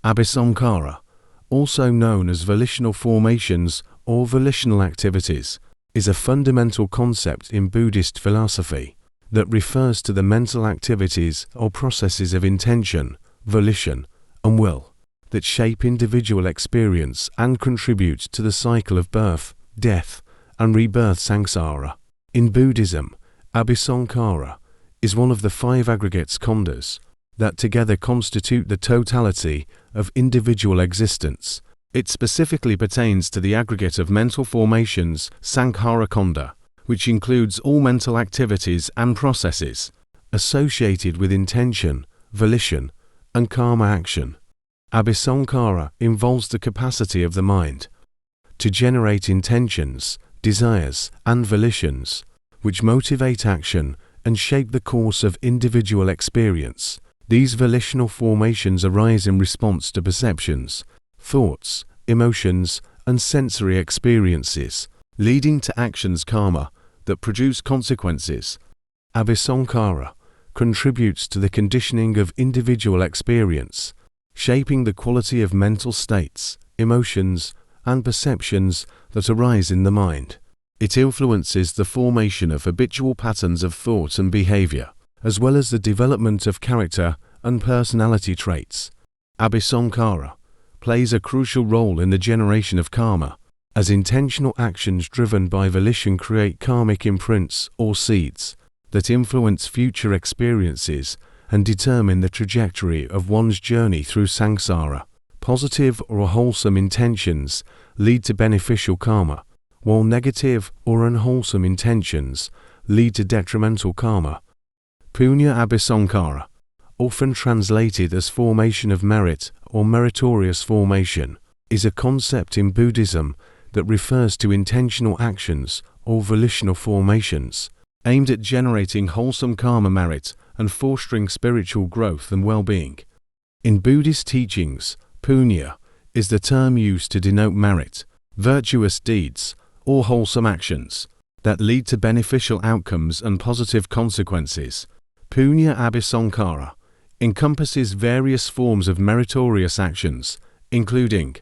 Punnàbhisankhàra, also known as volitional formations or volitional activities, is a fundamental concept in Buddhist philosophy that refers to the mental activities or processes of intention, volition, and will that shape individual experience and contribute to the cycle of birth, death, and rebirth samsara. In Buddhism, Abhisankhara is one of the 5 aggregate skandhas that together constitute the totality of individual existence. It specifically pertains to the aggregate of mental formations, Sankhara Khanda, which includes all mental activities and processes associated with intention, volition, and karma action. Abhisankhara involves the capacity of the mind to generate intentions, desires, and volitions, which motivate action and shape the course of individual experience. These volitional formations arise in response to perceptions, thoughts, emotions, and sensory experiences, leading to actions karma that produce consequences. Abhisankhara contributes to the conditioning of individual experience, shaping the quality of mental states, emotions, and perceptions that arise in the mind. It influences the formation of habitual patterns of thought and behavior, as well as the development of character and personality traits. Abhisankhara plays a crucial role in the generation of karma, as intentional actions driven by volition create karmic imprints or seeds that influence future experiences and determine the trajectory of one's journey through samsara. Positive or wholesome intentions lead to beneficial karma, while negative or unwholesome intentions lead to detrimental karma. Punnàbhisankhàra, often translated as formation of merit or meritorious formation, is a concept in Buddhism that refers to intentional actions or volitional formations aimed at generating wholesome karma merit and fostering spiritual growth and well-being. In Buddhist teachings, punya is the term used to denote merit, virtuous deeds, or wholesome actions that lead to beneficial outcomes and positive consequences. Punnàbhisankhàra encompasses various forms of meritorious actions, including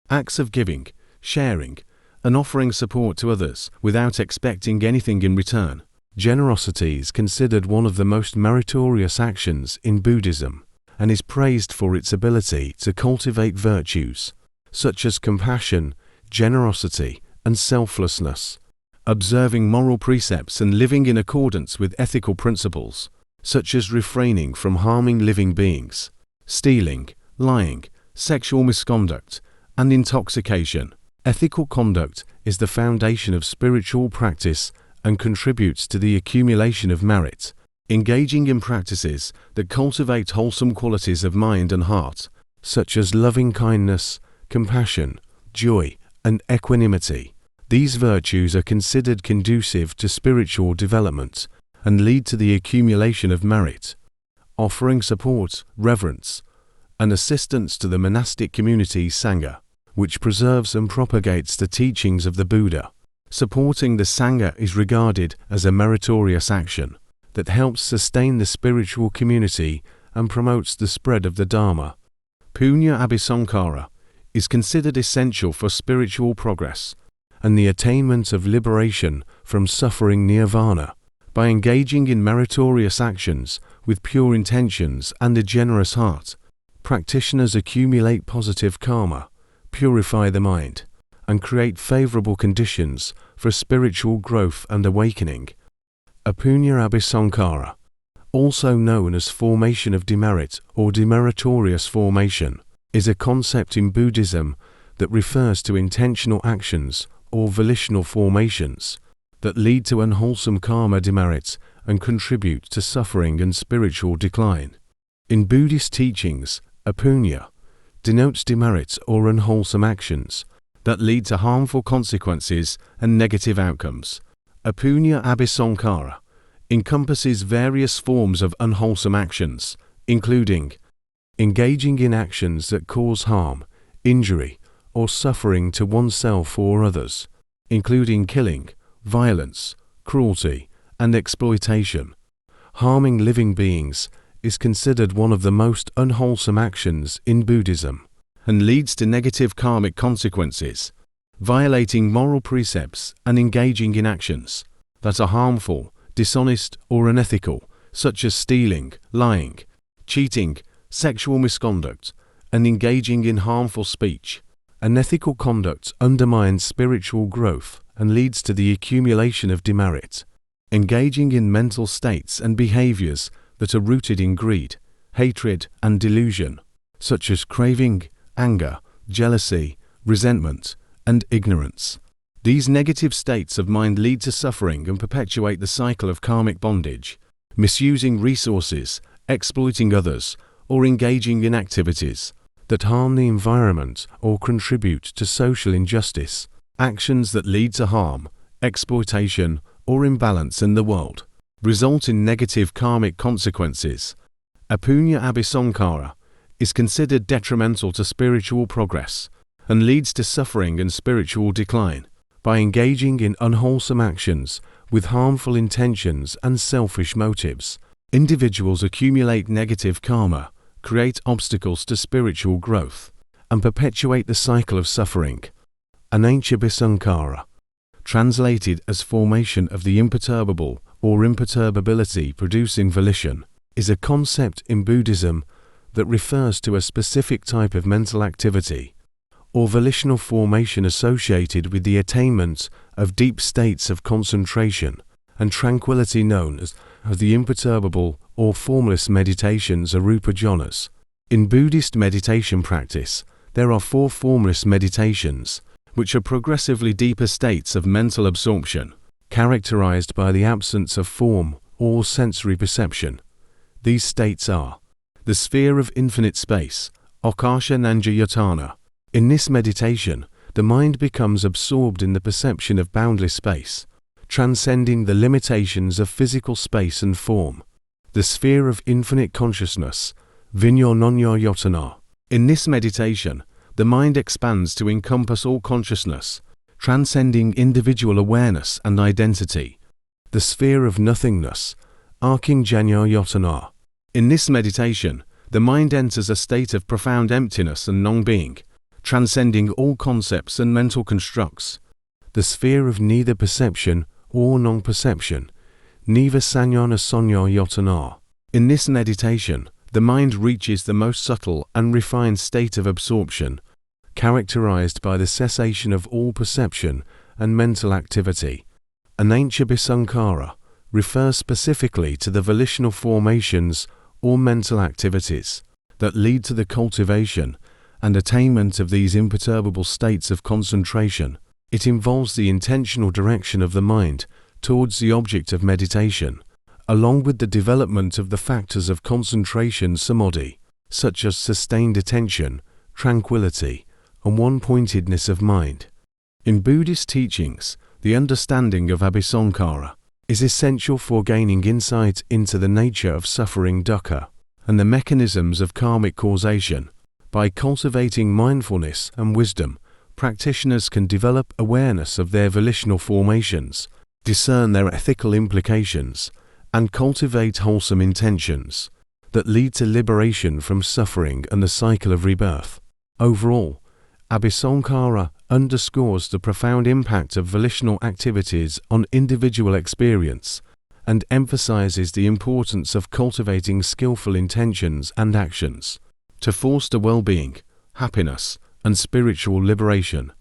acts of giving, sharing, and offering support to others without expecting anything in return. Generosity is considered one of the most meritorious actions in Buddhism and is praised for its ability to cultivate virtues such as compassion, generosity, and selflessness. Observing moral precepts and living in accordance with ethical principles, such as refraining from harming living beings, stealing, lying, sexual misconduct, and intoxication. Ethical conduct is the foundation of spiritual practice and contributes to the accumulation of merit. Engaging in practices that cultivate wholesome qualities of mind and heart, such as loving kindness, compassion, joy, and equanimity. These virtues are considered conducive to spiritual development and lead to the accumulation of merit. Offering support, reverence, and assistance to the monastic community Sangha, which preserves and propagates the teachings of the Buddha. Supporting the Sangha is regarded as a meritorious action that helps sustain the spiritual community and promotes the spread of the Dharma. Punnàbhisankhàra is considered essential for spiritual progress and the attainment of liberation from suffering nirvana. By engaging in meritorious actions with pure intentions and a generous heart, practitioners accumulate positive karma, purify the mind, and create favorable conditions for spiritual growth and awakening. Punnàbhisankhàra, also known as formation of demerit or demeritorious formation, is a concept in Buddhism that refers to intentional actions or volitional formations that lead to unwholesome karma demerit and contribute to suffering and spiritual decline. In Buddhist teachings, apunya denotes demerit or unwholesome actions that lead to harmful consequences and negative outcomes. Punnàbhisankhàra encompasses various forms of unwholesome actions, including engaging in actions that cause harm, injury, or suffering to oneself or others, including killing, violence, cruelty, and exploitation, harming living beings, is considered one of the most unwholesome actions in Buddhism and leads to negative karmic consequences, violating moral precepts and engaging in actions that are harmful, dishonest, or unethical, such as stealing, lying, cheating, sexual misconduct, and engaging in harmful speech. Unethical conduct undermines spiritual growth and leads to the accumulation of demerit. Engaging in mental states and behaviors that are rooted in greed, hatred, and delusion, such as craving, anger, jealousy, resentment, and ignorance. These negative states of mind lead to suffering and perpetuate the cycle of karmic bondage. Misusing resources, exploiting others, or engaging in activities that harm the environment or contribute to social injustice, actions that lead to harm, exploitation, or imbalance in the world, result in negative karmic consequences. Apunnàbhisankhàra is considered detrimental to spiritual progress and leads to suffering and spiritual decline. By engaging in unwholesome actions with harmful intentions and selfish motives, individuals accumulate negative karma, create obstacles to spiritual growth, and perpetuate the cycle of suffering. Anenjàbhisankhàra, translated as formation of the imperturbable or imperturbability producing volition, is a concept in Buddhism that refers to a specific type of mental activity or volitional formation associated with the attainment of deep states of concentration and tranquility known as the imperturbable or formless meditations arupa jhanas. In Buddhist meditation practice, there are 4 formless meditations, which are progressively deeper states of mental absorption, characterized by the absence of form or sensory perception. These states are the sphere of infinite space, Akashananjayatana. In this meditation, the mind becomes absorbed in the perception of boundless space, transcending the limitations of physical space and form. The sphere of infinite consciousness, Vijñānānayatana. In this meditation, the mind expands to encompass all consciousness, transcending individual awareness and identity. The sphere of nothingness, Akinjñāyatana. In this meditation, the mind enters a state of profound emptiness and non-being, transcending all concepts and mental constructs. The sphere of neither perception or non-perception, Nivasanyana-sanyayatana. In this meditation, the mind reaches the most subtle and refined state of absorption, characterized by the cessation of all perception and mental activity. Anenjàbhisankhàra refers specifically to the volitional formations or mental activities that lead to the cultivation and attainment of these imperturbable states of concentration. It involves the intentional direction of the mind towards the object of meditation, along with the development of the factors of concentration samadhi, such as sustained attention, tranquility, and one-pointedness of mind. In Buddhist teachings, the understanding of Abhisankhàra is essential for gaining insight into the nature of suffering dukkha and the mechanisms of karmic causation. By cultivating mindfulness and wisdom, practitioners can develop awareness of their volitional formations, discern their ethical implications, and cultivate wholesome intentions that lead to liberation from suffering and the cycle of rebirth. Overall, Abhisankhàra underscores the profound impact of volitional activities on individual experience and emphasizes the importance of cultivating skillful intentions and actions to foster well-being, happiness, and spiritual liberation.